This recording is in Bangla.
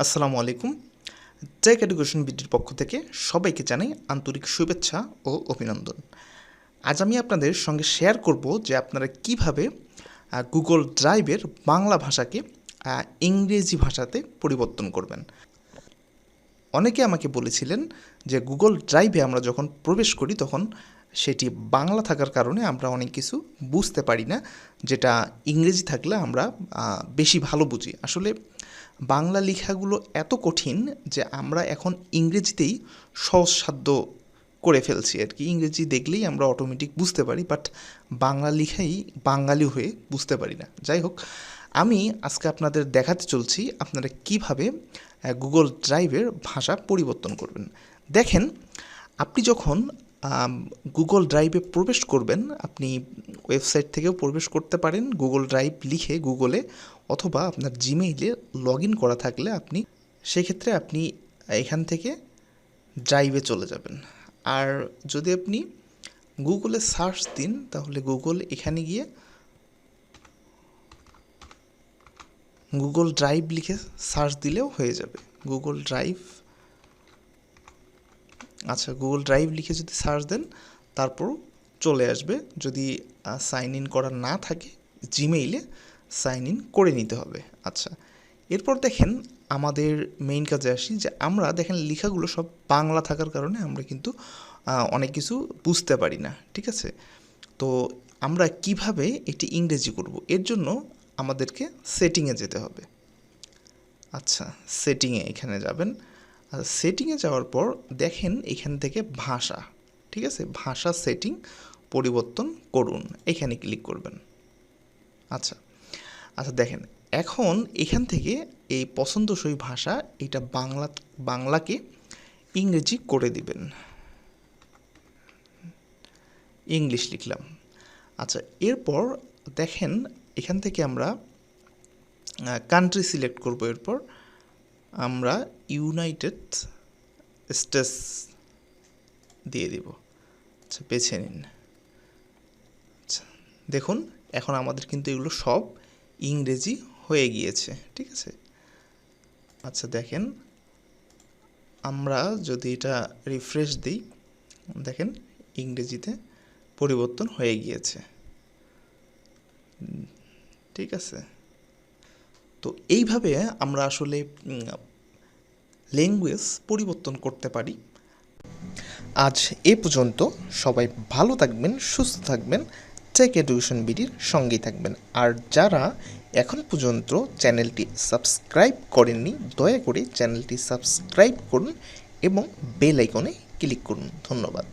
আসসালামু আলাইকুম। টেক এডুকেশন বিডির পক্ষ থেকে সবাইকে জানাই আন্তরিক শুভেচ্ছা ও অভিনন্দন। আজ আমি আপনাদের সঙ্গে শেয়ার করব যে আপনারা কিভাবে গুগল ড্রাইভের বাংলা ভাষাকে ইংরেজি ভাষাতে পরিবর্তন করবেন। অনেকে আমাকে বলেছিলেন যে গুগল ড্রাইভে আমরা যখন প্রবেশ করি তখন সেটি বাংলা থাকার কারণে আমরা অনেক কিছু বুঝতে পারি না, যেটা ইংরেজি থাকলে আমরা বেশি ভালো বুঝি। আসলে বাংলা লেখাগুলো এত কঠিন যে আমরা এখন ইংরেজিতেই সহজসাধ্য করে ফেলছি আর কি। ইংরেজি দেখলেই আমরা অটোমেটিক বুঝতে পারি, বাট বাংলা লেখাই বাঙালি হয়ে বুঝতে পারি না। যাই হোক, আমি আজকে আপনাদের দেখাতে চলছি আপনারা কিভাবে গুগল ড্রাইভের ভাষা পরিবর্তন করবেন। দেখেন, আপনি যখন গুগল ড্রাইভে প্রবেশ করবেন, আপনি ওয়েবসাইট থেকেও প্রবেশ করতে পারেন গুগল ড্রাইভ লিখে গুগলে, অথবা আপনার জিমেইলে লগ ইন করা থাকলে আপনি সেক্ষেত্রে আপনি এখান থেকে ড্রাইভে চলে যাবেন। আর যদি আপনি গুগলে সার্চ দিন তাহলে গুগল এখানে গিয়ে গুগল ড্রাইভ লিখে সার্চ দিলেও হয়ে যাবে। গুগল ড্রাইভ, আচ্ছা, গুগল ড্রাইভ লিখে যদি সার্চ দেন তারপর চলে আসবে। যদি সাইন ইন করা না থাকে জিমেইলে সাইন ইন করে নিতে হবে। আচ্ছা, এরপর দেখেন আমাদের মেইন কাজে আসি, যে আমরা দেখেন লেখাগুলো সব বাংলা থাকার কারণে আমরা কিন্তু অনেক কিছু বুঝতে পারি না, ঠিক আছে? তো আমরা কিভাবে এটি ইংরেজি করব, এর জন্য আমাদেরকে সেটিংয়ে যেতে হবে। আচ্ছা, সেটিংয়ে এখানে যাবেন। আর সেটিংয়ে যাওয়ার পর দেখেন এখান থেকে ভাষা, ঠিক আছে, ভাষা সেটিং পরিবর্তন করুন, এখানে ক্লিক করবেন। আচ্ছা আচ্ছা দেখেন, এখন এখান থেকে এই পছন্দসই ভাষা, এটা বাংলাকে ইংরেজি করে দিবেন। ইংলিশ লিখলাম। আচ্ছা, এরপর দেখেন এখান থেকে আমরা কান্ট্রি সিলেক্ট করব। এরপর আমরা ইউনাইটেড স্টেটস দিয়ে দিব। আচ্ছা, বেছে নিন। আচ্ছা, দেখুন এখন আমাদের কিন্তু এগুলো সব ইংরেজি হয়ে গিয়েছে, ঠিক আছে? আচ্ছা দেখেন, আমরা যদি এটা রিফ্রেশ দিই, দেখেন ইংরেজিতে পরিবর্তন হয়ে গিয়েছে, ঠিক আছে? তো এইভাবে আমরা আসলে ল্যাঙ্গুয়েজ পরিবর্তন করতে পারি। আজ এ পর্যন্ত। সবাই ভালো থাকবেন, সুস্থ থাকবেন, টেক এডুকেশন বিডির সঙ্গেই থাকবেন। আর যারা এখন পর্যন্ত চ্যানেলটি সাবস্ক্রাইব করেননি, দয়া করে চ্যানেলটি সাবস্ক্রাইব করুন এবং বেল আইকনে ক্লিক করুন। ধন্যবাদ।